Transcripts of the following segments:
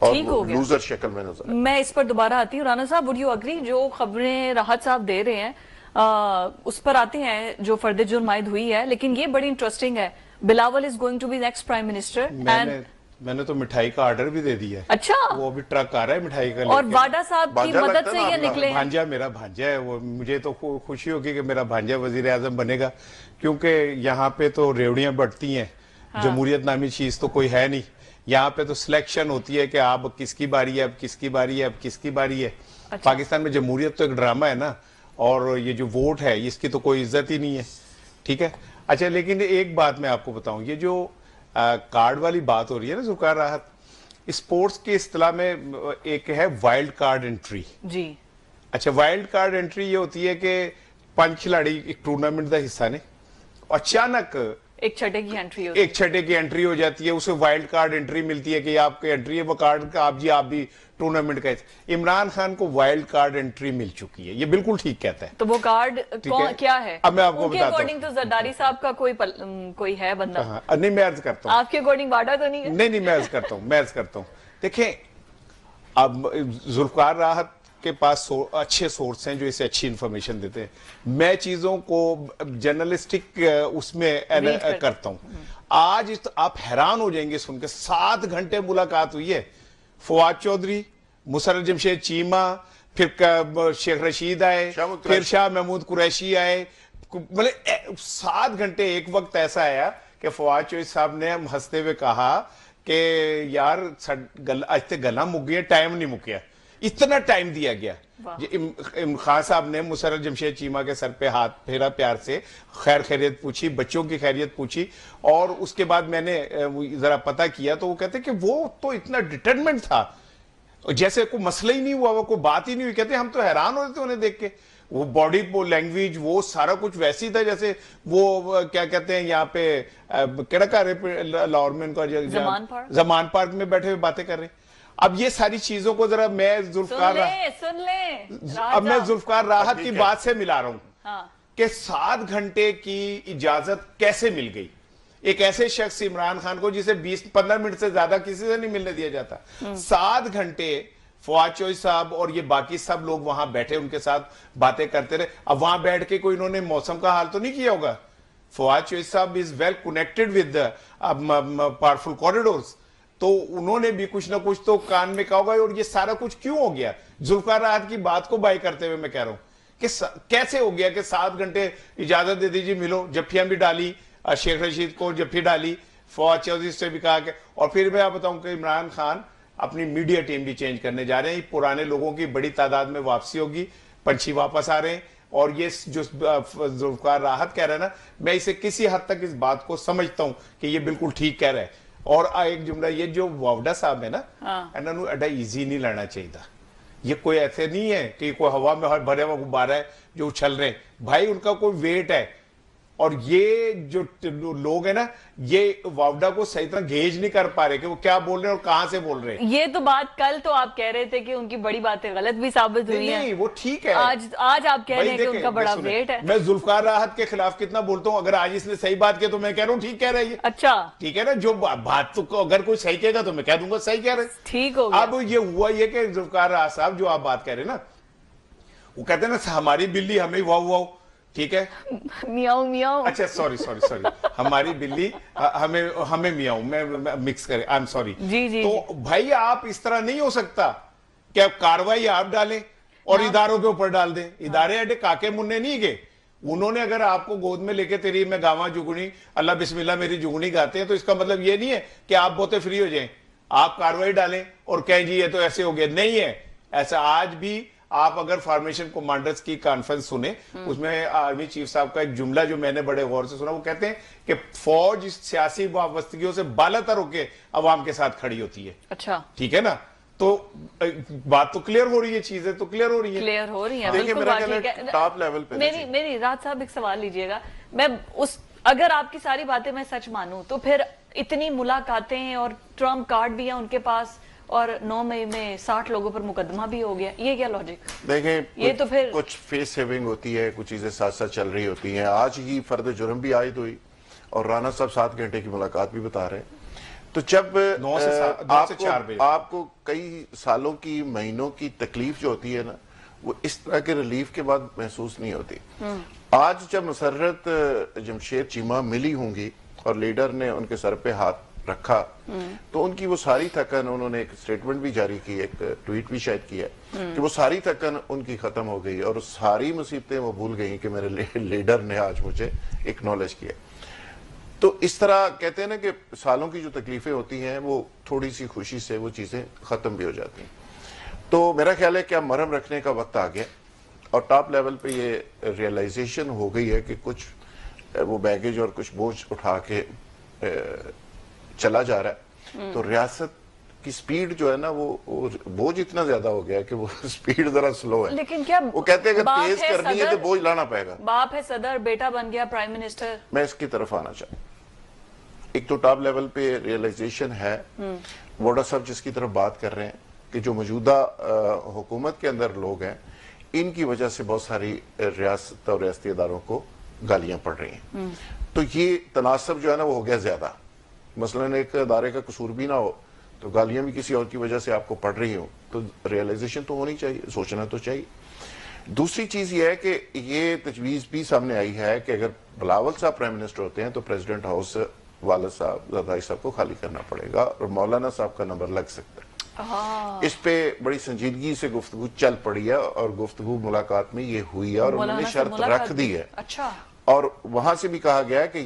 ठीक हो गया, लूजर शक्ल में नजर। मैं इस पर दोबारा आती हूँ। राना साहब, वुड यू अग्री, जो खबरें राहत साहब दे रहे हैं उस पर आते हैं जो फर्द जुर्म आयद हुई है, लेकिन ये बड़ी इंटरेस्टिंग है, Bilawal is going to be next prime minister. मैंने तो मिठाई का ऑर्डर भी दे दिया है। अच्छा, वो अभी ट्रक आ रहा है मिठाई का, और वाडा साहब की मदद से ये निकले। भांजा, मेरा भांजा है वो, मुझे तो खुशी होगी कि मेरा भांजा वजीर आजम बनेगा, क्योंकि यहाँ पे तो रेवड़ियां बढ़ती हैं। हाँ। जमहूरियत नामी चीज तो कोई है नहीं यहाँ पे, तो सिलेक्शन होती है कि आप किसकी बारी है, अब किसकी बारी है, अब किसकी बारी है। अच्छा। पाकिस्तान में जमहूरियत तो एक ड्रामा है ना, और ये जो वोट है इसकी तो कोई इज्जत ही नहीं है। ठीक है, अच्छा, लेकिन एक बात मैं आपको बताऊं, ये जो कार्ड वाली बात हो रही है ना जुल्फिकार राहत, स्पोर्ट्स की इस्तिलाह में एक है वाइल्ड कार्ड एंट्री जी। अच्छा, वाइल्ड कार्ड एंट्री ये होती है कि 5 खिलाड़ी एक टूर्नामेंट का हिस्सा ने, अचानक एक छठे की एंट्री हो जाती है, उसे वाइल्ड कार्ड एंट्री मिलती है कि आपकी एंट्री है, वो कार्ड का आप भी टूर्नामेंट का। इमरान खान को वाइल्ड कार्ड एंट्री मिल चुकी है, ये बिल्कुल ठीक कहता है। तो वो कार्ड क्या है? अब मैं आपको बताता हूं। अकॉर्डिंग तो जरदारी साहब का कोई है बंदा? नहीं, मैं अर्ज करता हूँ। आपके अकॉर्डिंग वाडा तो नहीं है? नहीं, मैं अर्ज करता हूँ। देखें, अब जुल्फिकार राहत के पास अच्छे सोर्स हैं जो इसे अच्छी इंफॉर्मेशन देते हैं। मैं चीजों को जर्नलिस्टिक उसमें करता हूं। आज आप हैरान हो जाएंगे सुन के, 7 घंटे मुलाकात हुई है। फवाद चौधरी, मुशर्रफ जमशेद चीमा, फिर शेख रशीद आए, फिर शाह महमूद कुरैशी आए। मतलब 7 घंटे। एक वक्त ऐसा आया कि फवाद चौधरी साहब ने हंसते हुए कहा कि यार आज तक गला मुक गया, टाइम नहीं मुकिया, इतना टाइम दिया गया। खान साहब ने मुशर्रफ जमशेद चीमा के सर पे हाथ फेरा, प्यार से खैरियत पूछी, बच्चों की खैरियत पूछी, और उसके बाद मैंने जरा पता किया तो वो कहते कि वो तो इतना डिटरमेंट था, जैसे कोई मसला ही नहीं हुआ, वो कोई बात ही नहीं हुई। कहते हम तो हैरान हो रहे थे उन्हें देख के, वो बॉडी लैंग्वेज, वो सारा कुछ वैसी था जैसे वो क्या कहते हैं यहाँ पे केड़ा लाहौर में उनका जमान पार्क में बैठे हुए बातें कर रहे हैं। अब ये सारी चीजों को जरा मैं जुल्फिकार राहत की बात से मिला रहा हूं। हाँ। कि 7 घंटे की इजाजत कैसे मिल गई एक ऐसे शख्स इमरान खान को जिसे 20-15 मिनट से ज्यादा किसी से नहीं मिलने दिया जाता। 7 घंटे फवाद चौधरी साहब और ये बाकी सब लोग वहां बैठे, उनके साथ बातें करते रहे। अब वहां बैठ के कोई इन्होंने मौसम का हाल तो नहीं किया होगा। फवाद चौधरी साहब is well connected with powerful corridors, तो उन्होंने भी कुछ ना कुछ तो कान में कहा होगा। और ये सारा कुछ क्यों हो गया? जुल्फिकार राहत की बात को बाई करते हुए मैं कह रहा हूं कि कैसे हो गया कि 7 घंटे इजाजत दे दीजिए, मिलो। जफ्फियां भी डाली, शेख रशीद को जफ्फी डाली, फवाद चौधरी से भी कहा कि, और फिर मैं बताऊं कि इमरान खान अपनी मीडिया टीम भी चेंज करने जा रहे हैं। पुराने लोगों की बड़ी तादाद में वापसी होगी, पंछी वापस आ रहे हैं। और ये जो जुल्फिकार राहत कह रहे हैं ना, मैं इसे किसी हद तक इस बात को समझता हूं कि ये बिल्कुल ठीक कह रहे हैं। और एक जुमला, ये जो वावडा साहब है ना, इन्होंने एडा इजी नहीं लेना चाहिए। ये कोई ऐसे नहीं है कि कोई हवा में भरे हुआ गुब्बारा है जो उछल रहे हैं। भाई उनका कोई वेट है। और ये जो लोग हैं ना, ये वावडा को सही तरह गेज नहीं कर पा रहे कि वो क्या बोल रहे हैं और कहां से बोल रहे हैं। ये तो बात कल तो आप कह रहे थे कि उनकी बड़ी बातें गलत भी साबित हुई हैं। नहीं, वो ठीक है। आज आप कह रहे हैं कि उनका बड़ा वेट है। मैं जुल्फिकार राहत के खिलाफ कितना बोलता हूँ, अगर आज इसने सही बात की तो मैं कह रहा हूँ ठीक कह रही है। अच्छा, ठीक है ना, जो बात तो अगर कोई सही कहेगा तो मैं कह दूंगा सही कह रहे। ठीक हो गया। अब ये हुआ ये कि जुल्फिकार राहत साहब जो आप बात कह रहे हैं ना, वो कहते हैं ना हमारी बिल्ली हमें वाव वाव, ठीक है, मियाऊ मियाऊ। अच्छा सॉरी हमारी बिल्ली हमें मियाऊ, मैं मिक्स करे, आई एम सॉरी। जी। तो भाई आप इस तरह नहीं हो सकता कि आप कार्रवाई आप डालें और इदारों के ऊपर डाल दें। इदारे अड्डे काके मुन्ने नहीं गए। उन्होंने अगर आपको गोद में लेके तेरी मैं गावा जुगनी अल्लाह बिस्मिल्लाह मेरी जुगनी गाते हैं, तो इसका मतलब ये नहीं है कि आप बहुते फ्री हो जाएं, आप कार्रवाई डालें और कहें जी ये तो ऐसे हो गया। नहीं है ऐसा। आज भी आप अगर फॉर्मेशन कमांडर्स की कॉन्फ्रेंस सुने, उसमें आर्मी चीफ साहब का एक जुमला जो मैंने बड़े गौर से सुना, वो कहते हैं कि फौज सियासी वाबस्तगियों से बालातर होकर अवाम के साथ खड़ी होती है। अच्छा, ठीक है ना, तो बात तो क्लियर हो रही है, चीजें तो क्लियर हो रही है। देखिए मेरा टॉप लेवल पे मेरी राज साहब एक सवाल लीजिएगा। मैं अगर आपकी सारी बातें मैं सच मानूं तो फिर इतनी मुलाकातें और ट्रम्प कार्ड भी है उनके पास, और 9 मई में 60 लोगों पर मुकदमा भी हो गया, ये क्या लॉजिक? देखें, ये तो फिर कुछ फेस सेविंग होती है, कुछ चीजें साथ साथ चल रही होती हैं। आज ही फर्द जुर्म भी आयद हुई और राना साहब 7 घंटे की मुलाकात भी बता रहे हैं। तो जब 9 से 4 बजे आपको कई सालों की, महीनों की तकलीफ जो होती है ना, वो इस तरह के रिलीफ के बाद महसूस नहीं होती। आज जब मुसर्रत जमशेद चीमा मिली होंगी और लीडर ने उनके सर पे हाथ रखा, तो उनकी वो सारी थकन, उन्होंने एक स्टेटमेंट भी जारी की, एक ट्वीट भी शायद किया कि वो सारी थकन उनकी खत्म हो गई और सारी मुसीबतें वो भूल गई कि मेरे लीडर ने आज मुझे एक्नॉलेज किया। तो इस तरह कहते हैं ना कि सालों की जो तकलीफें होती हैं वो थोड़ी सी खुशी से वो चीजें खत्म भी हो जाती हैं। तो मेरा ख्याल है कि अब मरहम रखने का वक्त आ गया और टॉप लेवल पे ये रियलाइजेशन हो गई है कि कुछ वो बैगेज और कुछ बोझ उठा के चला जा रहा है। तो रियासत की स्पीड जो है ना वो बोझ इतना ज्यादा हो गया है कि वो स्पीड जरा स्लो है। लेकिन क्या वो कहते हैं अगर तेज करनी है तो बोझ लाना पड़ेगा। बाप है सदर, बेटा बन गया प्राइम मिनिस्टर। मैं इसकी तरफ आना चाहूँ। एक तो टॉप लेवल पे रियलाइजेशन है, वोडा साहब जिसकी तरफ बात कर रहे हैं कि जो मौजूदा हुकूमत के अंदर लोग हैं, इनकी वजह से बहुत सारी रियासत और रियासती इदारों को गालियां पड़ रही हैं। तो ये तनासब जो है ना वो हो गया ज्यादा। मसलन एक इदारे का कसूर भी ना हो तो गालियां भी किसी और की वजह से आपको पड़ रही हो, तो रियलाइजेशन तो होनी चाहिए, सोचना तो चाहिए। दूसरी चीज ये है कि ये तजवीज भी सामने आई है कि अगर बिलावल साहब प्राइम मिनिस्टर होते हैं तो प्रेसिडेंट हाउस वाला साहब जरदारी साहब को खाली करना पड़ेगा और मौलाना साहब का नंबर लग सकता है। इस पे बड़ी संजीदगी से गुफ्तगू चल पड़ी है और गुफ्तगू मुलाकात में ये हुई है और उन्होंने शर्त रख दी है। अच्छा। और वहां से भी कहा गया है कि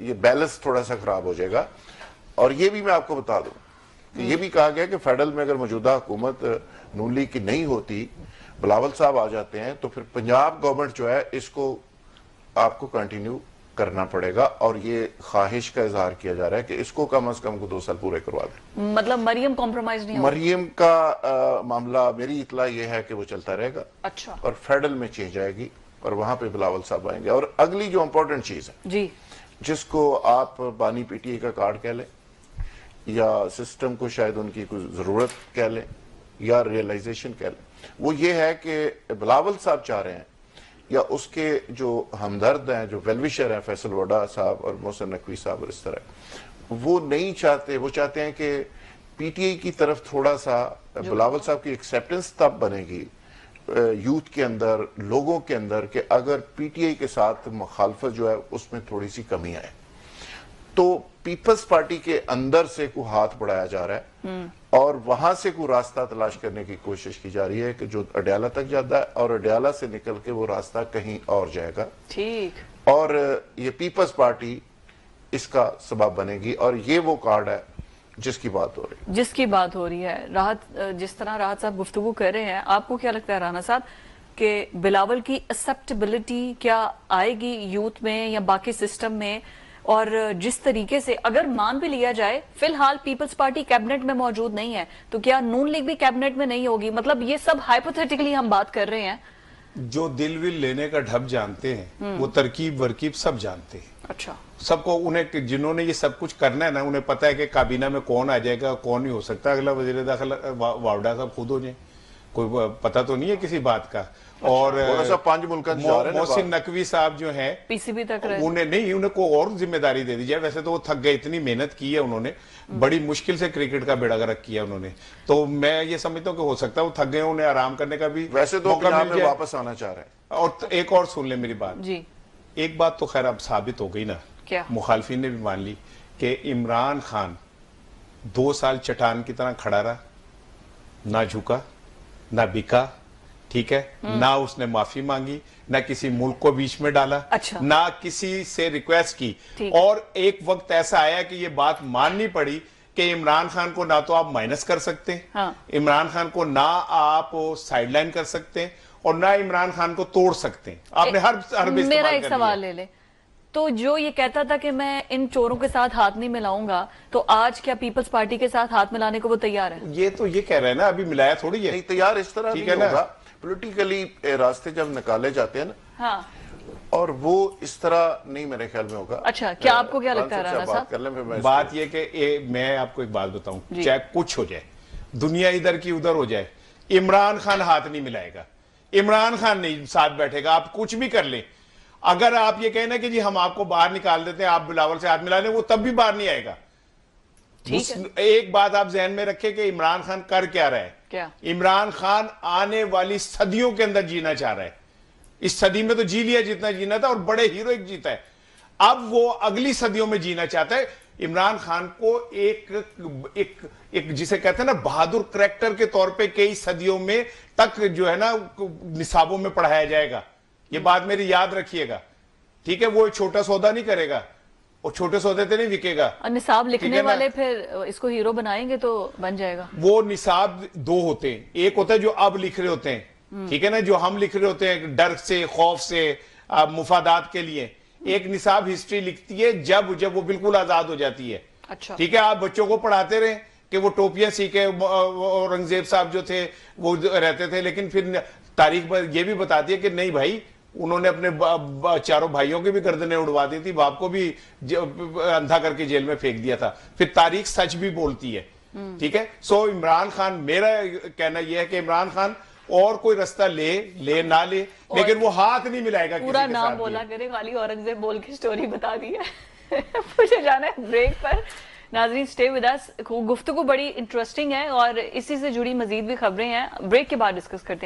ये बैलेंस थोड़ा सा खराब हो जाएगा। और ये भी मैं आपको बता दूं कि ये भी कहा गया कि फेडरल में अगर मौजूदा हुकूमत नून लीग की नहीं होती, बिलावल साहब आ जाते हैं, तो फिर पंजाब गवर्नमेंट जो है इसको आपको कंटिन्यू करना पड़ेगा। और ये ख्वाहिश का इजहार किया जा रहा है कि इसको कम से कम 2 साल पूरे करवा दें। मतलब मरियम कॉम्प्रोमाइज नहीं होगी? मरियम का मामला मेरी इतला ये है कि वो चलता रहेगा। अच्छा। और फेडरल में चेंज आएगी और वहां पे बिलावल साहब आएंगे। और अगली जो इंपॉर्टेंट चीज है जी, जिसको आप बानी पीटीए का कार्ड कह लें या सिस्टम को शायद उनकी कुछ जरूरत कह लें या रियलाइजेशन कह लें, वो ये है कि बिलावल साहब चाह रहे हैं या उसके जो हमदर्द हैं, जो वेलविशर हैं, फैसल वोडा साहब और मोहसिन नकवी साहब और इस तरह, वो नहीं चाहते। वो चाहते हैं कि पीटीआई की तरफ थोड़ा सा बिलावल साहब की एक्सेप्टेंस तब बनेगी यूथ के अंदर, लोगों के अंदर, कि अगर पीटीआई के साथ मुखालफत जो है उसमें थोड़ी सी कमी आए। तो पीपल्स पार्टी के अंदर से को हाथ बढ़ाया जा रहा है और वहां से को रास्ता तलाश करने की कोशिश की जा रही है कि जो अडयाला तक जाता है और अडयाला से निकल के वो रास्ता कहीं और जाएगा। ठीक। और ये पीपल्स पार्टी इसका सबब बनेगी और ये वो कार्ड है जिसकी बात हो रही है। राहत, जिस तरह राहत साहब गुफ्तगू कर रहे हैं, आपको क्या लगता है राना साहब कि बिलावल की एक्सेप्टेबिलिटी क्या आएगी यूथ में या बाकी सिस्टम में? और जिस तरीके से अगर मान भी लिया जाए फिलहाल पीपल्स पार्टी कैबिनेट में मौजूद नहीं है, तो क्या नून लीग भी कैबिनेट में नहीं होगी? मतलब ये सब हाइपोथेटिकली हम बात कर रहे हैं। जो दिल विल लेने का ढब जानते हैं वो तरकीब वरकीब सब जानते हैं। अच्छा। सबको, उन्हें जिन्होंने ये सब कुछ करना है ना, उन्हें पता है कि काबीना में कौन आ जाएगा, कौन नहीं हो सकता। अगला वजीर दाखिला वावडा साहब खुद हो जाए, कोई पता तो नहीं है किसी बात का। और मोहसिन नकवी साहब जो है पीसीबी तक रहे, उन्हें को और जिम्मेदारी दे दी जाए। वैसे तो वो थक गए, इतनी मेहनत की है उन्होंने, बड़ी मुश्किल से क्रिकेट का बेड़ा गर्क किया उन्होंने। तो मैं ये समझता हूँ कि हो सकता है वो थक गए, उन्हें आराम करने का भी वैसे तो पंजाब में वापस आना चाह रहे हैं। और एक और सुन ले मेरी बात जी। एक बात तो खैर अब साबित हो गई ना, क्या? मुखालफिन ने भी मान ली कि इमरान खान 2 साल चट्टान की तरह खड़ा रहा, ना झुका ना बिका, ठीक है, ना उसने माफी मांगी, ना किसी मुल्क को बीच में डाला। अच्छा। ना किसी से रिक्वेस्ट की। और एक वक्त ऐसा आया कि ये बात माननी पड़ी कि इमरान खान को ना तो आप माइनस कर सकते हैं, हाँ। इमरान खान को ना आप साइडलाइन कर सकते हैं और ना इमरान खान को तोड़ सकते हैं। आपने हर मेरा एक सवाल ले ले, तो जो ये कहता था कि मैं इन चोरों के साथ हाथ नहीं मिलाऊंगा, तो आज क्या पीपल्स पार्टी के साथ हाथ मिलाने को वो तैयार है? ये तो ये कह रहे हैं ना, अभी मिलाया थोड़ी है। नहीं तैयार इस तरह नहीं होगा। पॉलिटिकली रास्ते जब निकाले जाते हैं ना, हाँ, और वो इस तरह नहीं मेरे ख्याल में होगा। अच्छा, क्या आपको क्या लगता है राणा साहब? बात ये कि मैं आपको एक बात बताऊं, चाहे कुछ हो जाए, दुनिया इधर की उधर हो जाए, इमरान खान हाथ नहीं मिलाएगा, इमरान खान नहीं साथ बैठेगा। आप कुछ भी कर ले, अगर आप ये कहना कि जी हम आपको बाहर निकाल देते हैं, आप बिलावल से हाथ मिला लें, वो तब भी बाहर नहीं आएगा। एक बात आप जहन में रखें कि इमरान खान कर क्या रहा है। क्या? इमरान खान आने वाली सदियों के अंदर जीना चाह रहा है। इस सदी में तो जी लिया जितना जीना था और बड़े हीरोइक जीता है, अब वो अगली सदियों में जीना चाहता है। इमरान खान को एक जिसे कहते हैं ना बहादुर करैक्टर के तौर पे कई सदियों में तक जो है ना निसाबों में पढ़ाया जाएगा। ये बात मेरी याद रखिएगा, ठीक है। वो छोटा सौदा नहीं करेगा, वो छोटे सौदे से नहीं बिकेगा। और निसाब लिखने वाले फिर इसको हीरो बनाएंगे तो बन जाएगा। वो निसाब दो होते हैं, एक होता है जो अब लिख रहे होते हैं, ठीक है ना, जो हम लिख रहे होते हैं डर से, खौफ से, मुफादात के लिए। एक निसाब हिस्ट्री लिखती है जब वो बिल्कुल आजाद हो जाती है। अच्छा, ठीक है। आप बच्चों को पढ़ाते रहे कि वो टोपियां सीखे, औरंगजेब साहब जो थे वो रहते थे, लेकिन फिर तारीख ये भी बताती है कि नहीं भाई, उन्होंने अपने चारों भाइयों की भी गर्दनें उड़वा दी थी, बाप को भी अंधा करके जेल में फेंक दिया था। फिर तारीख सच भी बोलती है, ठीक है। सो इमरान खान, मेरा कहना यह है कि इमरान खान और कोई रास्ता ले ना ले, लेकिन वो हाथ नहीं मिलाएगा पूरा किसी के नाम साथ बोला करे, खाली औरंगजेब बोल के स्टोरी बता दी है। मुझे जाना है ब्रेक पर। नाजरीन स्टे विद अस, गुफ्तगू बड़ी इंटरेस्टिंग है और इसी से जुड़ी मजीद भी खबरें हैं, ब्रेक के बाद डिस्कस करते हैं।